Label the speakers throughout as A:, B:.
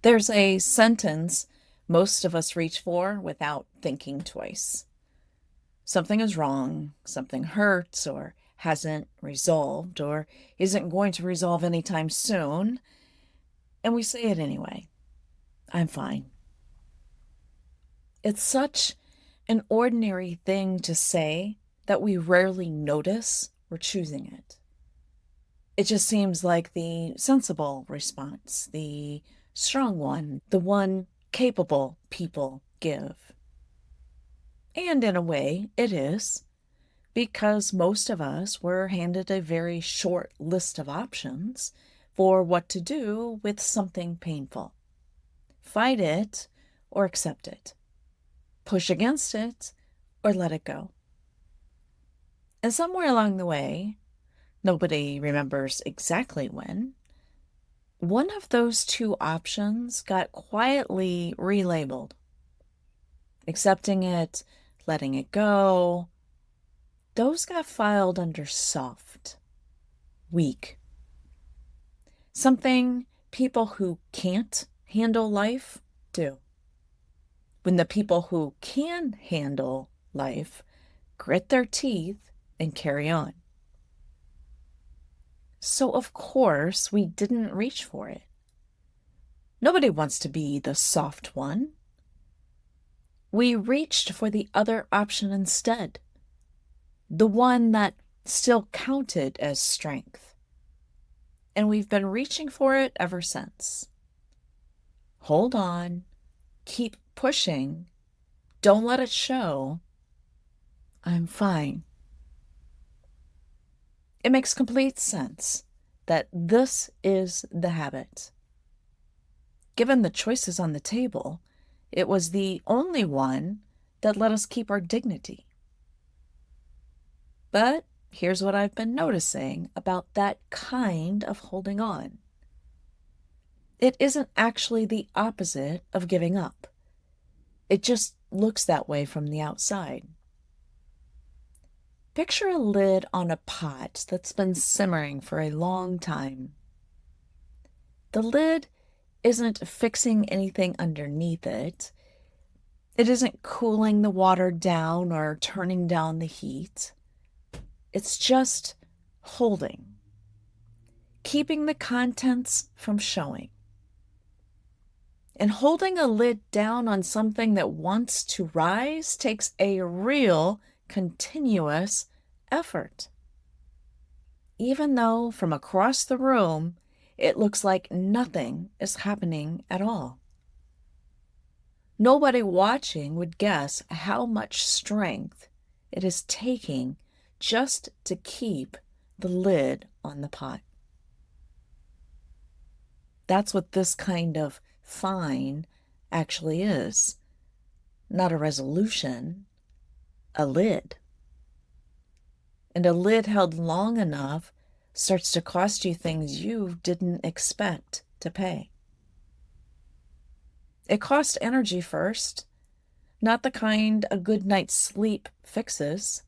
A: There's a sentence most of us reach for without thinking twice. Something is wrong, something hurts, or hasn't resolved, or isn't going to resolve anytime soon, and we say it anyway. I'm fine. It's such an ordinary thing to say that we rarely notice we're choosing it. It just seems like the sensible response, the strong one, the one capable people give. And in a way, it is, because most of us were handed a very short list of options for what to do with something painful. Fight it or accept it. Push against it or let it go. And somewhere along the way, nobody remembers exactly when, one of those two options got quietly relabeled. Accepting it, letting it go, those got filed under soft, weak. Something people who can't handle life do. When the people who can handle life grit their teeth and carry on. So, of course, we didn't reach for it. Nobody wants to be the soft one. We reached for the other option instead, the one that still counted as strength. And we've been reaching for it ever since. Hold on, keep pushing, don't let it show. I'm fine. It makes complete sense that this is the habit. Given the choices on the table, it was the only one that let us keep our dignity. But here's what I've been noticing about that kind of holding on. It isn't actually the opposite of giving up. It just looks that way from the outside. Picture a lid on a pot that's been simmering for a long time. The lid isn't fixing anything underneath it. It isn't cooling the water down or turning down the heat. It's just holding, keeping the contents from showing. And holding a lid down on something that wants to rise takes a real, continuous effort. Even though from across the room, it looks like nothing is happening at all. Nobody watching would guess how much strength it is taking just to keep the lid on the pot. That's what this kind of fine actually is. Not a resolution, a lid. And a lid held long enough starts to cost you things you didn't expect to pay. It costs energy first, not the kind a good night's sleep fixes,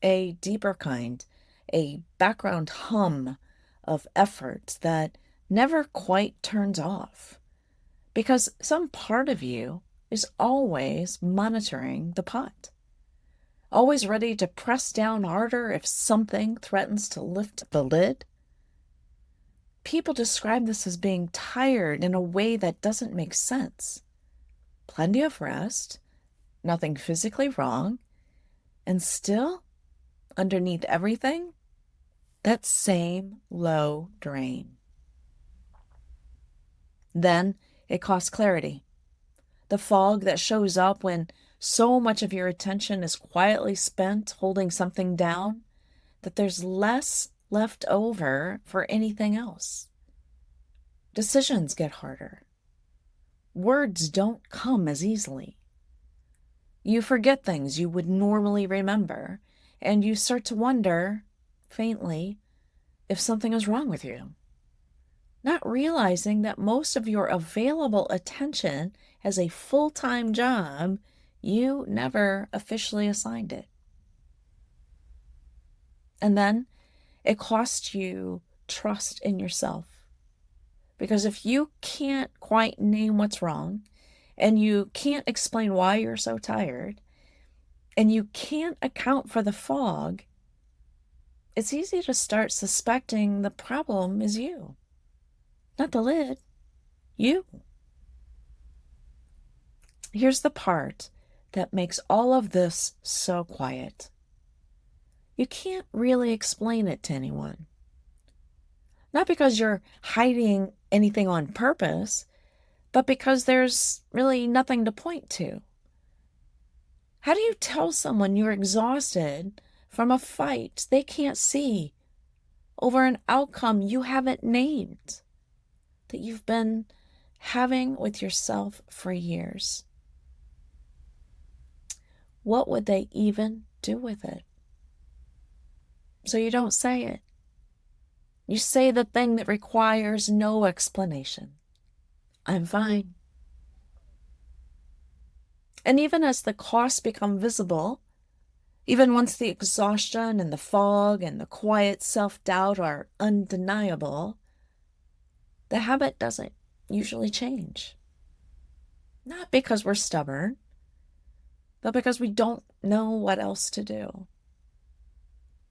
A: a deeper kind, a background hum of effort that never quite turns off, because some part of you is always monitoring the pot, always ready to press down harder if something threatens to lift the lid. People describe this as being tired in a way that doesn't make sense. Plenty of rest, nothing physically wrong, and still, underneath everything, that same low drain. Then it costs clarity. The fog that shows up when so much of your attention is quietly spent holding something down that there's less left over for anything else. Decisions get harder. Words don't come as easily. You forget things you would normally remember, and you start to wonder, faintly, if something is wrong with you. Not realizing that most of your available attention as a full-time job, you never officially assigned it. And then it costs you trust in yourself, Because if you can't quite name what's wrong, and you can't explain why you're so tired, and you can't account for the fog, it's easy to start suspecting the problem is you, not the lid, you. Here's the part that makes all of this so quiet. You can't really explain it to anyone. Not because you're hiding anything on purpose, but because there's really nothing to point to. How do you tell someone you're exhausted from a fight they can't see over an outcome you haven't named that you've been having with yourself for years? What would they even do with it? So you don't say it. You say the thing that requires no explanation. I'm fine. And even as the costs become visible, even once the exhaustion and the fog and the quiet self-doubt are undeniable, the habit doesn't usually change. Not because we're stubborn, but because we don't know what else to do.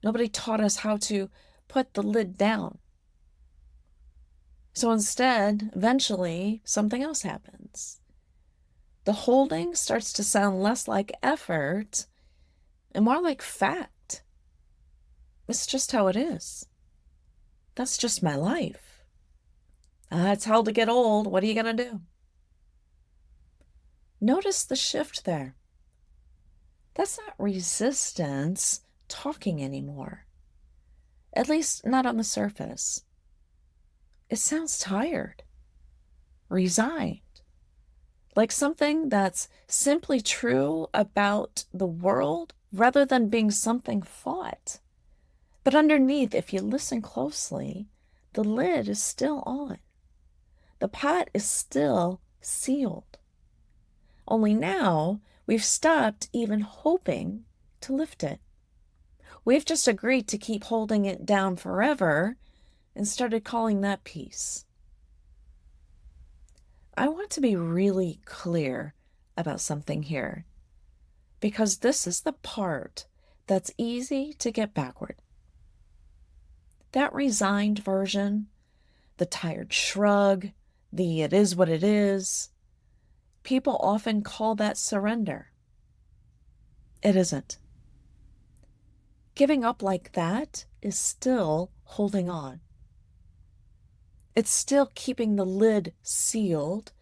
A: Nobody taught us how to put the lid down. So instead, eventually, something else happens. The holding starts to sound less like effort and more like fact. It's just how it is. That's just my life. It's hell to get old. What are you going to do? Notice the shift there. That's not resistance talking anymore. At least not on the surface. It sounds tired, resigned, like something that's simply true about the world rather than being something fought. But underneath, if you listen closely, the lid is still on. The pot is still sealed. Only now we've stopped even hoping to lift it. We've just agreed to keep holding it down forever and started calling that peace. I want to be really clear about something here, because this is the part that's easy to get backward. That resigned version, the tired shrug, the it is what it is, people often call that surrender. It isn't. Giving up like that is still holding on. It's still keeping the lid sealed,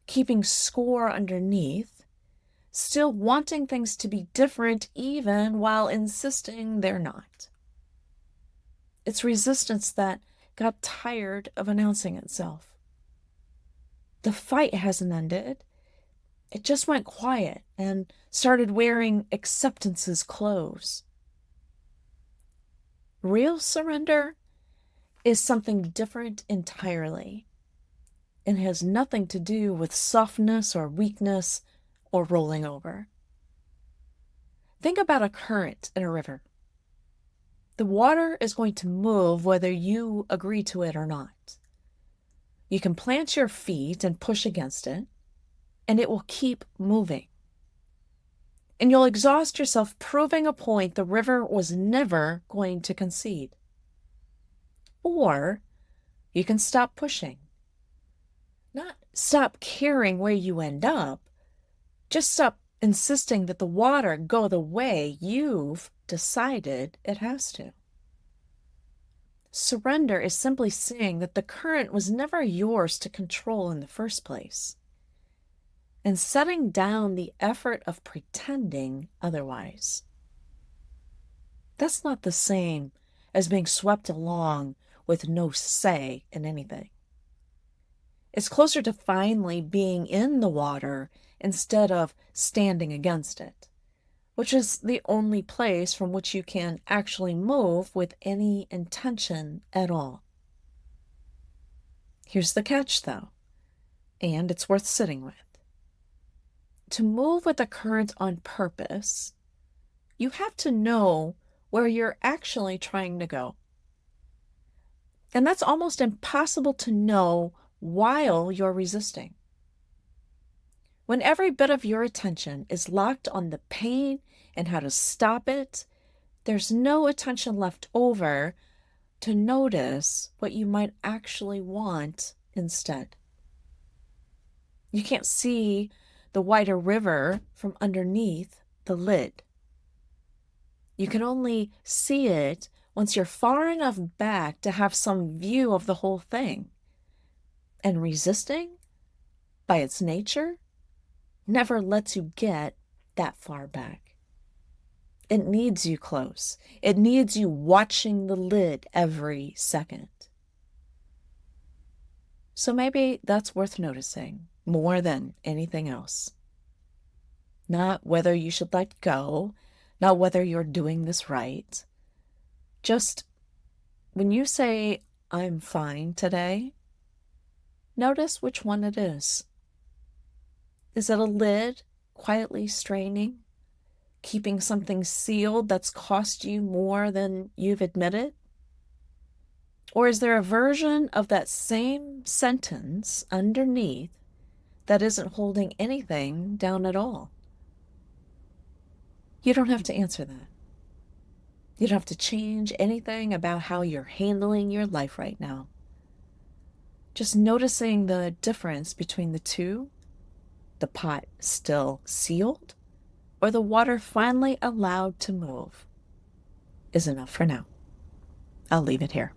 A: keeping score underneath, still wanting things to be different even while insisting they're not. It's resistance that got tired of announcing itself. The fight hasn't ended. It just went quiet and started wearing acceptance's clothes. Real surrender is something different entirely. It has nothing to do with softness or weakness or rolling over. Think about a current in a river. The water is going to move whether you agree to it or not. You can plant your feet and push against it, and it will keep moving. And you'll exhaust yourself proving a point the river was never going to concede. Or you can stop pushing. Not stop caring where you end up, just stop insisting that the water go the way you've decided it has to. Surrender is simply saying that the current was never yours to control in the first place, and setting down the effort of pretending otherwise. That's not the same as being swept along with no say in anything. It's closer to finally being in the water instead of standing against it, which is the only place from which you can actually move with any intention at all. Here's the catch, though, and it's worth sitting with. To move with the current on purpose, you have to know where you're actually trying to go. And that's almost impossible to know while you're resisting. When every bit of your attention is locked on the pain and how to stop it, there's no attention left over to notice what you might actually want instead. You can't see the wider river from underneath the lid. You can only see it once you're far enough back to have some view of the whole thing. And resisting, by its nature, never lets you get that far back. It needs you close. It needs you watching the lid every second. So maybe that's worth noticing more than anything else. Not whether you should let go, not whether you're doing this right. Just when you say, I'm fine today, notice which one it is. Is it a lid quietly straining, keeping something sealed that's cost you more than you've admitted? Or is there a version of that same sentence underneath that isn't holding anything down at all? You don't have to answer that. You don't have to change anything about how you're handling your life right now. Just noticing the difference between the two, the pot still sealed, or the water finally allowed to move, is enough for now. I'll leave it here.